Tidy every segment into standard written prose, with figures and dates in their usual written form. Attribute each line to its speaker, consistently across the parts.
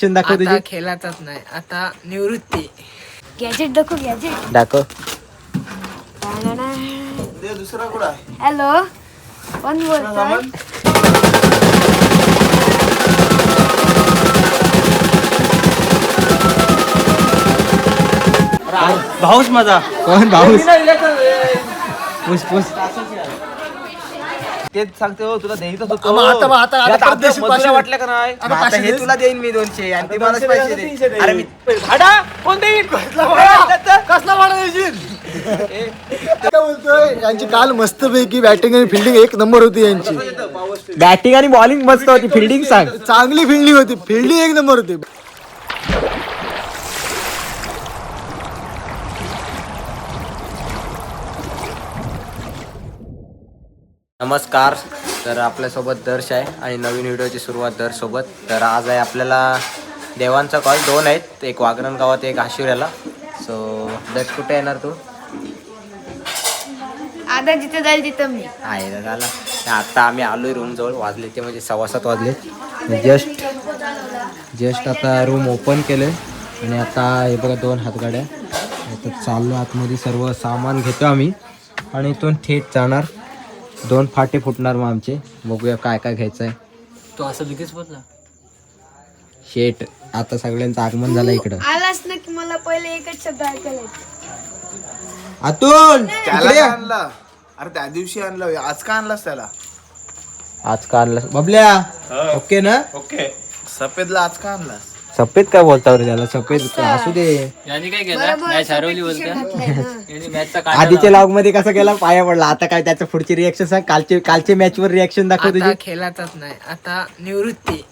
Speaker 1: दाखव तुझी.
Speaker 2: खेळाचाच नाही आता निवृत्ती.
Speaker 3: गॅजेट दाखव गॅजेट
Speaker 1: दाखव.
Speaker 4: दुसरा कुठं आहे?
Speaker 3: हॅलो कोण बोलतोय?
Speaker 4: भाऊच माझा.
Speaker 1: कोण भाऊस? पुस पुस.
Speaker 4: तेच सांगते हो तुला द्यायचंच होतं. वाटलं का नाही? आता हे तुला देईन मी 200 आणि ते मलाच पैसे दे. अरे मी भाडा कोण देईन? कसला भाडा देशील?
Speaker 5: काय बोलतोय? यांची काल मस्त पैकी बॅटिंग आणि फिल्डिंग एक नंबर होती यांची.
Speaker 1: बॅटिंग आणि बॉलिंग मस्त होती. फिल्डिंग सांग.
Speaker 5: चांगली फिल्डिंग होती. फिल्डिंग एक नंबर होती.
Speaker 1: नमस्कार. तर आपल्यासोबत दर्श आहे आणि नवीन व्हिडिओची सुरुवात दर्श सोबत. तर आज आहे आपल्याला देवांचा कॉल 2 आहेत. एक वागरण गावात एक आशिवऱ्याला. सो दर्श कुठे येणार तू?
Speaker 3: आता जिथे जाईल तिथं मी
Speaker 1: आहे झाला. आता आम्ही आलोय रूम जवळ. वाजले ते म्हणजे 7:15 वाजले. जस्ट आता रूम ओपन केलं आणि आता हे बघा 2 हातगाड्या. आता चाललो आतमध्ये. सर्व सामान घेतो आम्ही आणि इथून थेट जाणार. 2 फाटे फुटणार मग आमचे. बघूया काय काय घ्यायचं आहे.
Speaker 2: तो असं लगेच बोलला.
Speaker 1: शेट आता सगळ्यांचं आगमन झालं इकडं.
Speaker 3: आलास ना की मला पहिले एकच शब्द ऐकायला
Speaker 1: अतुल
Speaker 4: त्याला आणला. अरे त्या दिवशी आणलं. आज का आणलास त्याला?
Speaker 1: आज का आणलं बबल्या? ओके ना?
Speaker 4: ओके. सफेदला आज का आणलास?
Speaker 1: सफेद काय बोलता रे त्याला? सफेद असू दे.
Speaker 2: यांनी काय केलं? मॅच हरवली बोलते. यांनी मॅचचा
Speaker 1: आधीच्या लॉग मध्ये कसं केला? पाया पडला. आता काय त्याचं पुढची रिएक्शन सांग. कालचे मॅच वर रिएक्शन दाखव तुझी.
Speaker 2: खेळाचाच नाही आता निवृत्ती.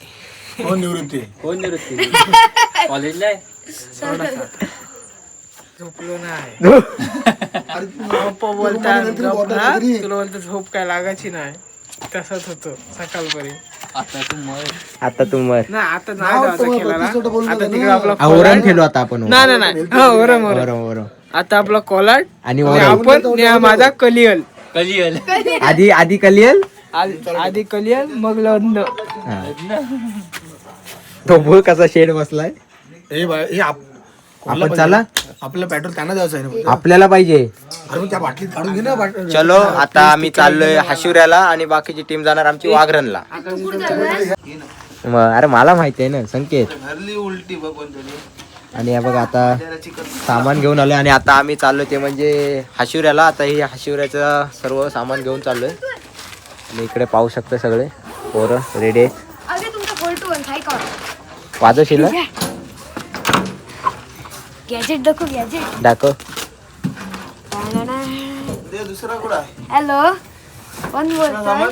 Speaker 5: कोण निवृत्ती?
Speaker 2: कोण निवृत्ती? कॉलेजला आहे. झोपलो नाही. पप्पा बोलतात तुला बोलतो झोप काय लागायची नाही. तसंच होतं सकाळपर्यंत.
Speaker 1: आता तू मर.
Speaker 2: नाही आता नाही जायचं खेळायला. आता तिकडे आपला
Speaker 1: आवरण खेळू आता आपण.
Speaker 2: नाही
Speaker 1: बरोबर.
Speaker 2: आता आपला कोलाट
Speaker 1: आणि
Speaker 2: आपण माझा कलियल.
Speaker 1: आधी कलियल.
Speaker 2: आधी कलियल मग लग्न.
Speaker 1: तो भूळ कसा शेड बसलाय.
Speaker 5: हे
Speaker 1: आपण चला.
Speaker 5: आपलं पेट्रोल त्यांना द्यायचं आहे.
Speaker 1: आपल्याला पाहिजे.
Speaker 5: अरे मग त्या बाटलीत काढून घे ना.
Speaker 1: चलो आता आम्ही चाललोय हाशिवऱ्याला आणि बाकीची टीम जाणार आमची वाघरणला. अरे मला माहिती आहे ना संकेत.
Speaker 4: घरली उलटी बघून तरी.
Speaker 1: आणि हे बघा आता सामान घेऊन आलोय आणि आता आम्ही चाललोय ते म्हणजे हाशिवऱ्याला. आता हे हाशिवऱ्याचं सर्व सामान घेऊन चाललोय आणि इकडे पाहू शकता सगळे पोरं रेडी आहेत.
Speaker 3: अरे तुमचा फोल्टू काय का
Speaker 1: वाजवशील ना?
Speaker 3: गॅजेट दाखव गॅजेट
Speaker 1: दाखव.
Speaker 4: दुसरा कुठं आहे?
Speaker 3: हॅलो कोण बोलतोय?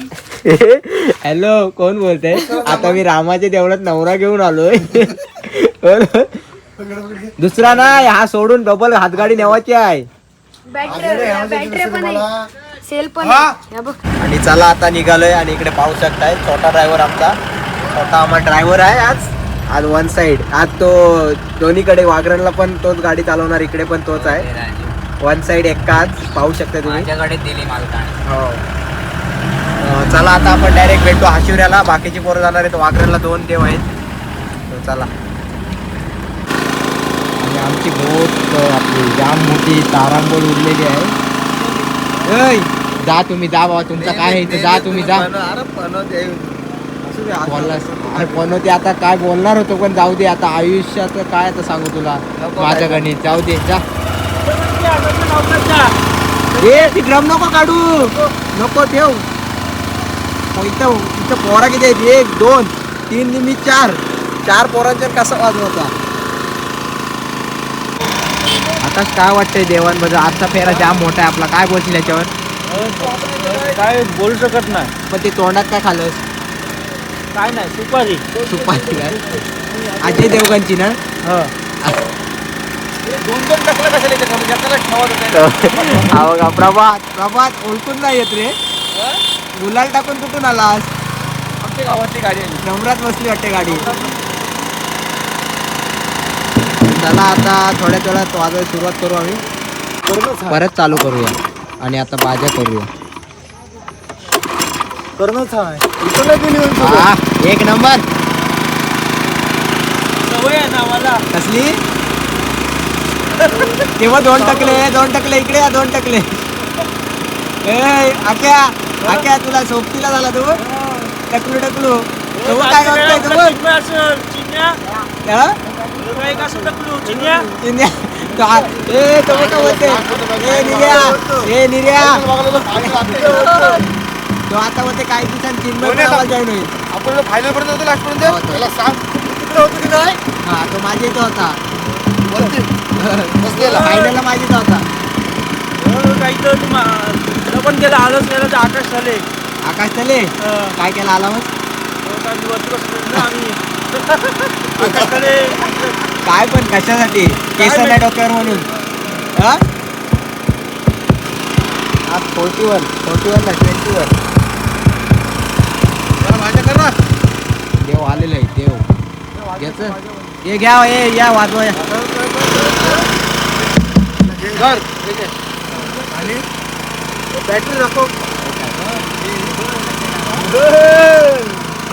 Speaker 1: हॅलो कोण बोलतय? आता मी रामाच्या देवळात नवरा घेऊन आलोय. दुसरा नाही हा सोडून डबल हातगाडी नेवायची आहे.
Speaker 3: बॅटरी पण आहे. सेल पण आहे. बघ
Speaker 1: आणि चला आता निघालोय आणि इकडे पाहू शकताय छोटा ड्रायव्हर आमचा. छोटा आम्हा ड्रायव्हर आहे आज 1 साइड. आज तो दोन्हीकडे वागरणला पण तोच गाडी चालवणार. इकडे पण तोच आहे. 1 साइड एकटाच पाहू शकता तुम्ही. हो. चला आता आपण डायरेक्ट भेटतो हाशिवऱ्याला. बाकीची पोरं जाणार आहेत वागरणला. 2 देव आहेत. तर चला. आणि आमची बोट आपली जाम मोठी तारांबळ उडलेली आहे. ऐ जा तुम्ही जा बाबा. तुमचा काय आहे इथे. जा तुम्ही जा. बनवते आता काय बोलणार होतो पण जाऊ दे. आता आयुष्यात काय आता सांगू तुला माझ्या गणित. जाऊ दे जा. ती ड्रम नको काढू. नको ठेव. इथं पोरा किती आहेत? 1 2 3 निमी 4 पोरांच्या कसा वाजवता. आता काय वाटतंय देवांबद्दल? आजचा फेरा जाम मोठा आहे आपला. काय बोलशील याच्यावर?
Speaker 2: काय बोलू शकत नाही.
Speaker 1: पण ते तोंडात काय खाल्लंस?
Speaker 2: काय नाही सुपारी.
Speaker 1: सुपारी काय? अजय देवगणची ना? प्रभात ओळखून नाही येत रे. गुलाल टाकून कुठून आलास?
Speaker 4: आमच्या गावातली गाडी आहे.
Speaker 1: नंबरात बसली वाटते गाडी. चला आता थोड्या वेळात वाजायला सुरुवात करू आम्ही. परत चालू करूया आणि आता बाजा करूया.
Speaker 5: करणंच आहे.
Speaker 1: एक नंबर.
Speaker 4: सवय आहे ना मला.
Speaker 1: कसली तेव्हा 2 टकले इकडे या 2 टकले. ए आक्या तुला सोबतीला झाला तू टकलू तो काय करतोय तू
Speaker 4: चिन्या
Speaker 1: हा?
Speaker 4: चिन्या
Speaker 1: चिन्या. ए तो काय बोलते ए निर्या तो आता बोलते काही दिवसांनी चिन्मय जॉईन होईल.
Speaker 5: आपण फायनल पर्यंत होतो लास्ट पर्यंत त्याला सांग तिकडे होतो की नाही
Speaker 1: हा तो माझ्या इथं होता
Speaker 5: वरती बसलेला
Speaker 1: फायनलला माझ्या इथं होता.
Speaker 4: काही तर तुला पण गेला आलोच गेला तर आकाश झाले.
Speaker 1: आकाश तले काय केला आला मग
Speaker 4: आम्ही आकाश झाले.
Speaker 1: काय पण कशासाठी केस नाही डोक्यावर म्हणून हा? आज 41 ला 21
Speaker 5: माझ्या कर ना
Speaker 1: देव आलेलं आहे देव घ्यायचं हे घ्या हे या वाजवा या.
Speaker 5: घर आणि बॅटरी नको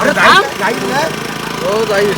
Speaker 5: अरे जाईल ना हो जाईल.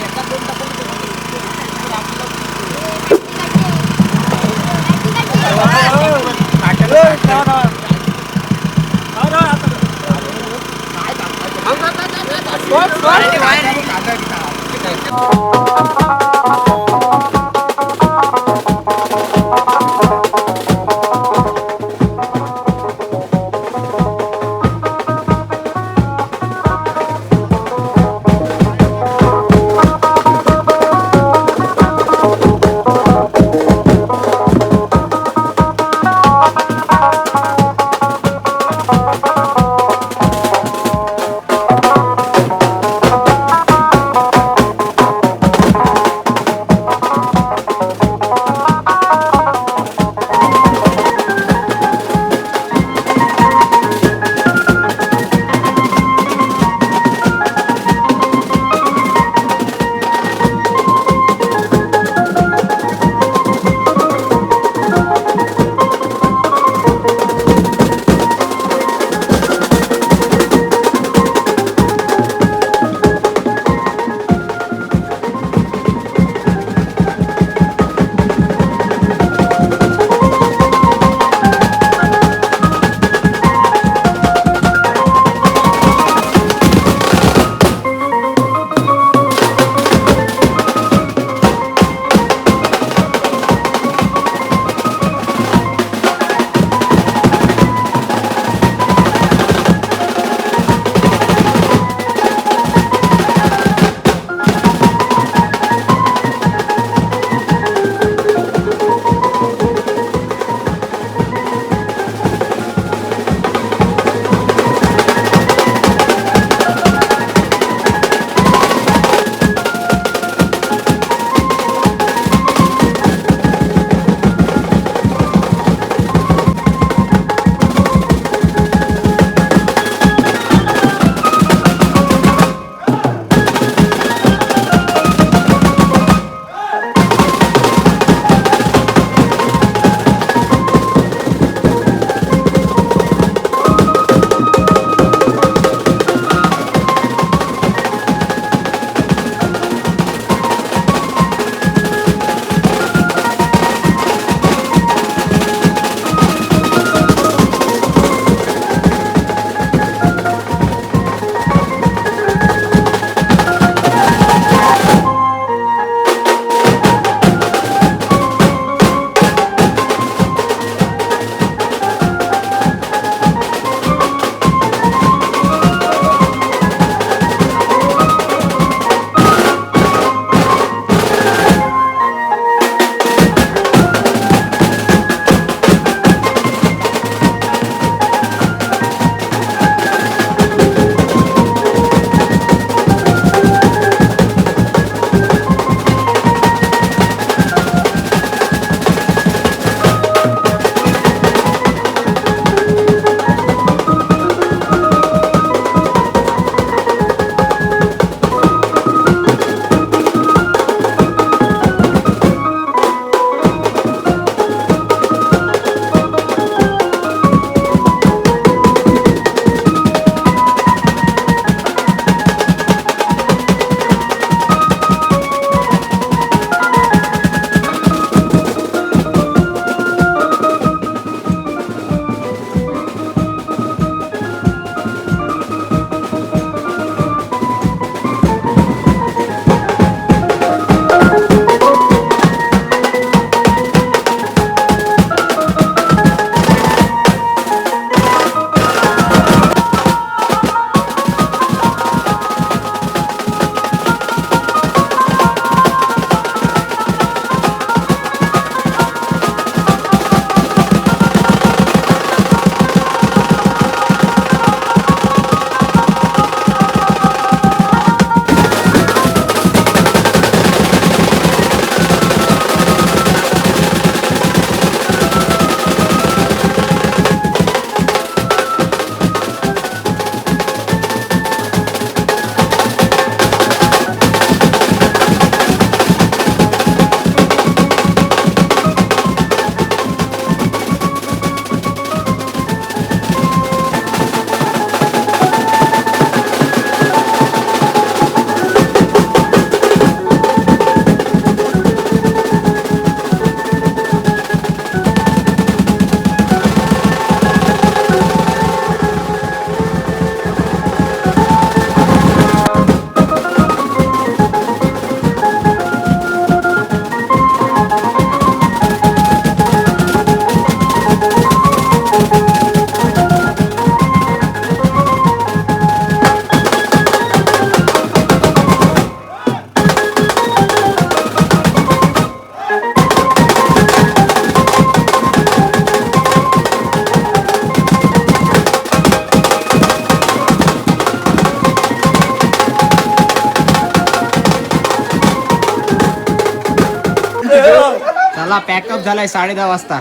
Speaker 1: चला पॅकअप झालाय 10:30 वाजता.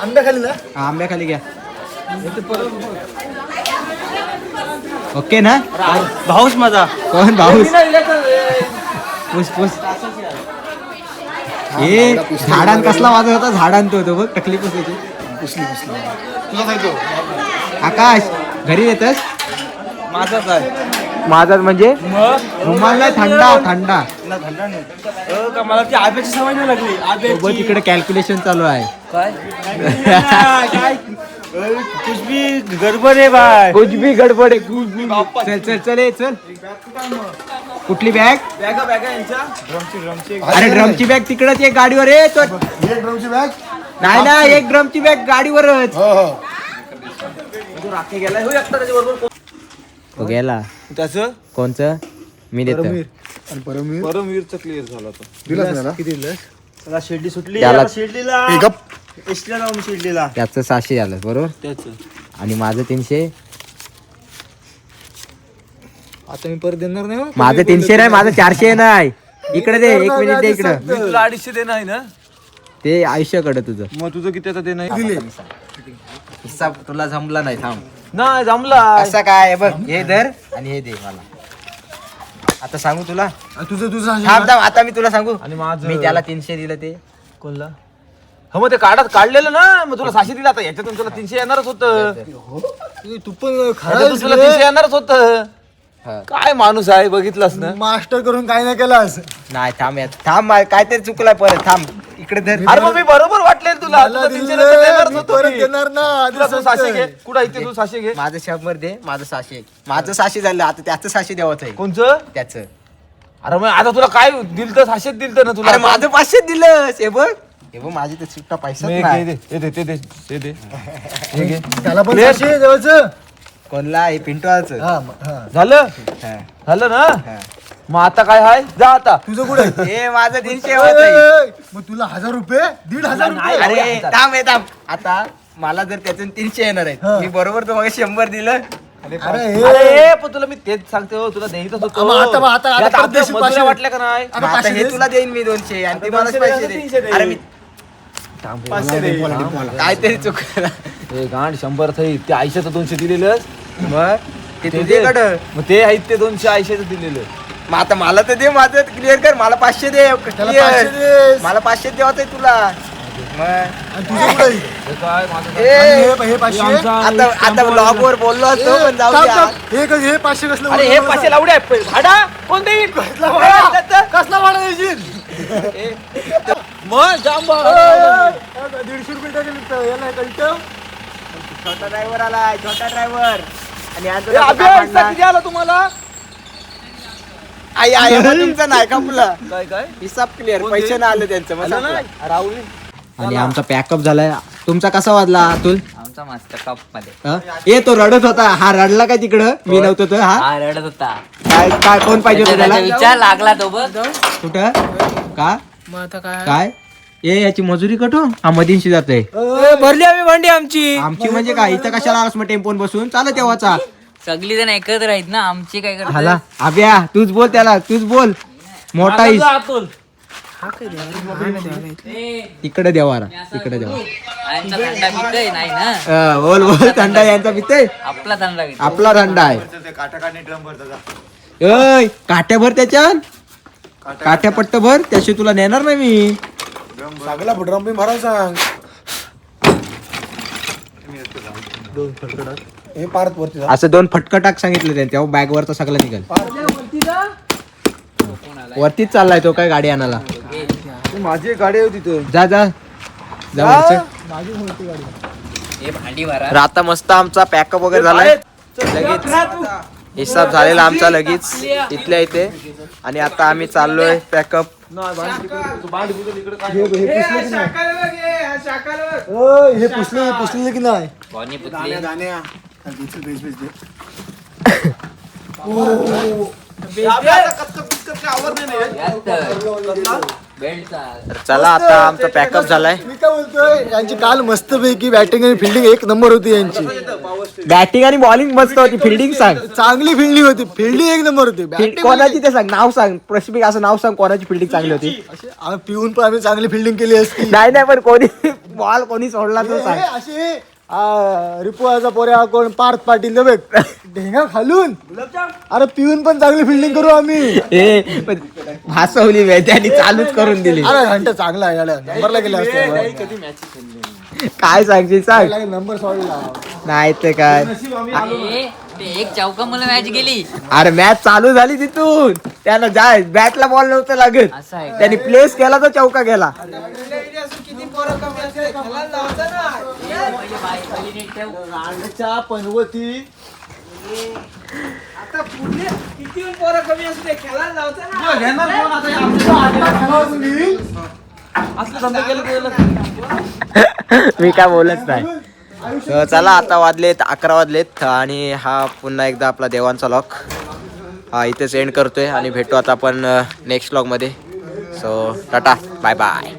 Speaker 5: आंब्या खाली ना
Speaker 1: हा, आंब्याखाली घ्या. ओके ना
Speaker 4: भाऊस माझा.
Speaker 1: कोण भाऊस पुस पुस हे झाडान कसला वाजत होता झाडान तो बघ टकली पुसायची. आकाश घरी येतस
Speaker 4: माझाच आहे.
Speaker 1: माझा म्हणजे रुमाल नाही थंडा थंडा
Speaker 4: का मला ती आब्याची सवय नाही लागली.
Speaker 1: सोबत तिकडे कॅल्क्युलेशन चालू आहे.
Speaker 4: काय कुछ भी गडबड आहे बाय.
Speaker 1: कुछ भी गडबड आहे कुछ भी. चल चल चल ये, चल. कुठली बॅग? अरे ड्रमची बॅग तिकडच एक गाडीवर आहे तो.
Speaker 5: एक ड्रमची बॅग.
Speaker 1: नाही ना एक ड्रमची बॅग गाडीवरच.
Speaker 4: राखे गेलाय हो एकटा त्याच्याबरोबर.
Speaker 1: तो गेला.
Speaker 4: त्याचं
Speaker 1: कोणचं मी देतो.
Speaker 5: आणि परमवीर
Speaker 4: परमवीरचं क्लिअर झाला तो.
Speaker 5: दिलास ना
Speaker 4: किती दिलं? त्याला शेडली सुटली.
Speaker 1: त्याला-
Speaker 4: याला शेडलीला
Speaker 5: ए, गप.
Speaker 4: एसटीला लावून शेडलीला.
Speaker 1: त्याचं 600 झालं बरोबर
Speaker 4: त्याचं
Speaker 1: आणि माझं 300.
Speaker 5: आता मी परत देणार नाही हो.
Speaker 1: माझं 300 नाही माझं 400 नाही. इकडे दे एक मिनिट दे इकडं.
Speaker 4: मी तुला 250 दे नाही ना.
Speaker 1: ते आयुष्याकडे तुझं
Speaker 4: मग तुझं किती आता ते नाही
Speaker 1: हिस्सा तुला जमला नाही थांब.
Speaker 4: नाही जमला.
Speaker 1: असं काय बघ हे धर आणि हे दे मला. आता सांगू तुला
Speaker 5: तुझं
Speaker 1: थांब थांब आता मी तुला सांगू.
Speaker 4: आणि माझं
Speaker 1: मी त्याला 300 दिलं ते
Speaker 4: कोणला हो मग ते काढलेलं ना. मग तुला 600 दिला. आता याच्यातून तुला 300 येणारच होतं.
Speaker 5: तू पण
Speaker 4: याच्यातून तुला 300 येणारच होतं.
Speaker 1: हा.
Speaker 4: काय माणूस आहे बघितलास ना.
Speaker 5: मास्टर करून काय नाही केलास.
Speaker 1: नाही थांब यात थांब काहीतरी चुकलाय परत थांब इकडे धर.
Speaker 4: अरे मग मी बरोबर वाटले तुला.
Speaker 5: मला
Speaker 4: तुला 300
Speaker 5: दिलं,
Speaker 4: नंतर देणारच
Speaker 5: मी
Speaker 4: होतो
Speaker 5: परत
Speaker 4: मी.
Speaker 5: देणार ना. आधी
Speaker 4: तुला तू 600 घे.
Speaker 5: सांगतोय.
Speaker 4: कुठं इथे तू 600 घे.
Speaker 1: माझं 100 दे माझं 600. माझं 600 झालं आता त्याचं 600 द्यावंच आहे.
Speaker 4: कोणचं?
Speaker 1: त्याचं.
Speaker 4: अरे मग आता तुला काय दिल तर 600 दिल तर ना तुला.
Speaker 1: अरे माझं 500 दिलं हे बघ माझी तर सुट्टा पैसा
Speaker 4: मग
Speaker 1: नाही.
Speaker 4: हे दे. हे घे.
Speaker 5: त्याला पण
Speaker 4: Clear?
Speaker 5: 600 देवाचं.
Speaker 1: कोणला हे पिंटवाचं.
Speaker 5: हा, हा.
Speaker 4: झालं
Speaker 1: हा.
Speaker 4: झालं ना.
Speaker 1: हा.
Speaker 4: मग आता काय आहे जा आता.
Speaker 5: तुझं कुठे आहे?
Speaker 1: हे माझं 300 होत आहे.
Speaker 5: मग तुला 1000 रुपये 1500 रुपये
Speaker 1: अरे थांब हे थांब आता मला जर त्यातून 300 येणार आहेत मी बरोबर तुम्हाला 100 दिलं.
Speaker 5: अरे
Speaker 4: अरे पण तुला मी तेच सांगते हो तुला द्यायचंच होतं.
Speaker 5: आता
Speaker 4: यात
Speaker 5: परत
Speaker 4: आपल्या
Speaker 5: देशील
Speaker 4: मजुऱ्या
Speaker 5: 500.
Speaker 4: वाटल्या का नाही.
Speaker 5: अरे
Speaker 1: मग आता
Speaker 5: 500
Speaker 1: हे
Speaker 5: देस.
Speaker 1: तुला देईन मी 200 आणि ती मला
Speaker 4: 200
Speaker 1: 500
Speaker 4: दे,
Speaker 1: दे.
Speaker 4: 300 दे.
Speaker 1: अरे मी
Speaker 4: 500 दे.
Speaker 1: काहीतरी चुकलं.
Speaker 4: हे गांड 100 થઈ ते 80चं 200 दिलेलं.
Speaker 1: मग ते
Speaker 4: ते
Speaker 1: तुझ्याकडं.
Speaker 4: मग ते आहेत ते 200 80चं दिलेलं.
Speaker 1: मग आता मला तर दे माझं क्लिअर कर मला 500 दे
Speaker 5: त्याला
Speaker 1: clear.
Speaker 5: 500 देस.
Speaker 1: मला 500 द्यावं आहे तुला. मग
Speaker 5: आणि तुझं कुठे आहे?
Speaker 4: हे काय माझं
Speaker 1: ए,
Speaker 5: हे 500
Speaker 1: आता ब्लॉग वर बोललो असतो पण जाऊ द्या.
Speaker 5: हे 500 कसलं
Speaker 4: अरे हे 500 लावडे आहे. भाडा कोण देईल.
Speaker 5: कसला भाडा द्यायची?
Speaker 4: मग जाम भाडा.
Speaker 5: 150 रुपये टाकेल याला कळतं.
Speaker 1: छोटा ड्रायव्हर आलाय छोटा ड्रायव्हर आणि
Speaker 4: हे अभ्यास किती आला तुम्हाला.
Speaker 1: आई आई मग तुमचं नाही का मुलं
Speaker 4: काय काय
Speaker 1: हिसाब क्लिअर पैसे नाही आले त्यांचं मग
Speaker 4: आलं
Speaker 1: संपलं.
Speaker 4: नाही राहुल.
Speaker 1: आणि आमचा पॅकअप झालाय. तुमचा कसा वाजला अतुल.
Speaker 6: आमचा मस्त कप मध्ये
Speaker 1: हं? ए तो रडत होता हा रडला काय तिकडं मी नव्हतो तो हा
Speaker 6: हा रडत होता
Speaker 1: काय काय कोण पाहिजे होतं
Speaker 6: त्याचा
Speaker 1: त्याला
Speaker 6: विचार लागला तो बघ.
Speaker 1: कुठं का
Speaker 2: मग आता काय
Speaker 1: काय ए याची मजुरी कटो हा मधीनशी जातोय
Speaker 2: भरली आम्ही भांडी आमची.
Speaker 1: आमची म्हणजे काय इथं कशाला आलास मग टेम्पोन बसून चालत तेव्हाचा
Speaker 6: सगळी जण एकत्र आहेत ना आमची काय करतात.
Speaker 1: हाला अभ्या तूच बोल त्याला तूच बोल मोठा इस
Speaker 4: अतुल
Speaker 1: इकडे देवारा इकडे देवा
Speaker 6: यांचा थंडा पितय नाही ना.
Speaker 1: बोल बोल थंडा यांचा पिते
Speaker 6: आपला थंडा पितोय.
Speaker 1: आपला थंडा आहे ओय काट्या भर त्याच्यात काट्या पट्ट भर त्याशी तुला नेणार नाही मी.
Speaker 5: सगळा ड्रम बी भरायला सांग. हे पारत वरती जा.
Speaker 1: असं 2 फटका टाक सांगितलं त्याने तेव्हा बॅग वरचा सगळा निघाल. वरतीच चाललाय तो काय गाडी आणायला.
Speaker 4: माझी गाडी होती तिथं.
Speaker 1: जा जा जा वरचं.
Speaker 6: हे भांडी भरा.
Speaker 1: तर आता मस्त आमचा पॅकअप वगैरे झालाय लगेच हिसाब झालेला आमचा लगेच इथल्या इथे आणि आता आम्ही चाललोय पॅकअप.
Speaker 5: हे पुसले की नाही.
Speaker 6: बॉनी पुतली. यात तर. बेल्टचा
Speaker 1: तर चला आता आमचा पॅकअप झालाय.
Speaker 5: मी काय बोलतोय यांची काल मस्त पैकी बॅटिंग आणि फिल्डिंग एक नंबर होती यांची.
Speaker 1: बॅटिंग आणि बॉलिंग मस्त होती. फिल्डिंग सांग
Speaker 5: चांगली फिल्डिंग होती. फिल्डिंग एक नंबर होती. Batting
Speaker 1: कोणाची ते सांग, नाव सांग प्रश्मिक, असं नाव सांग कोणाची फिल्डिंग चांगली होती.
Speaker 5: आम्ही पिऊन पण आम्ही चांगली फिल्डिंग केली असती.
Speaker 1: नाही नाही, पण कोणी बॉल कोणी सोडला तो सांग.
Speaker 5: असे रिपुआचा पोऱ्या कोण पार्थ पाटील बघ ढेंगा खालून. अरे पिऊन पण चांगली फिल्डिंग करू आम्ही.
Speaker 1: ए भासवली त्याने चालूच करून दिली.
Speaker 5: अरे घंटा चांगला आहे याला नंबरला गेला असतो.
Speaker 1: काय सांगशील सांग.
Speaker 5: नंबर सोडला
Speaker 1: नाही ते काय.
Speaker 6: ते एक चौका मला मॅच गेली.
Speaker 1: अरे मॅच चालू झाली तिथून, त्यानं जाय बॅटला बॉल नव्हतं लागत,
Speaker 6: असं आहे
Speaker 1: त्याने प्लेस केला तर चौका गेला.
Speaker 5: पनवती
Speaker 1: मी काय बोलत नाही. तर चला आता वाजलेत 11 वाजलेत आणि हा पुन्हा एकदा आपला देवांचा लॉक हा इथेच एंड करतोय आणि भेटू आता आपण नेक्स्ट व्लॉग मध्ये. So tata bye bye.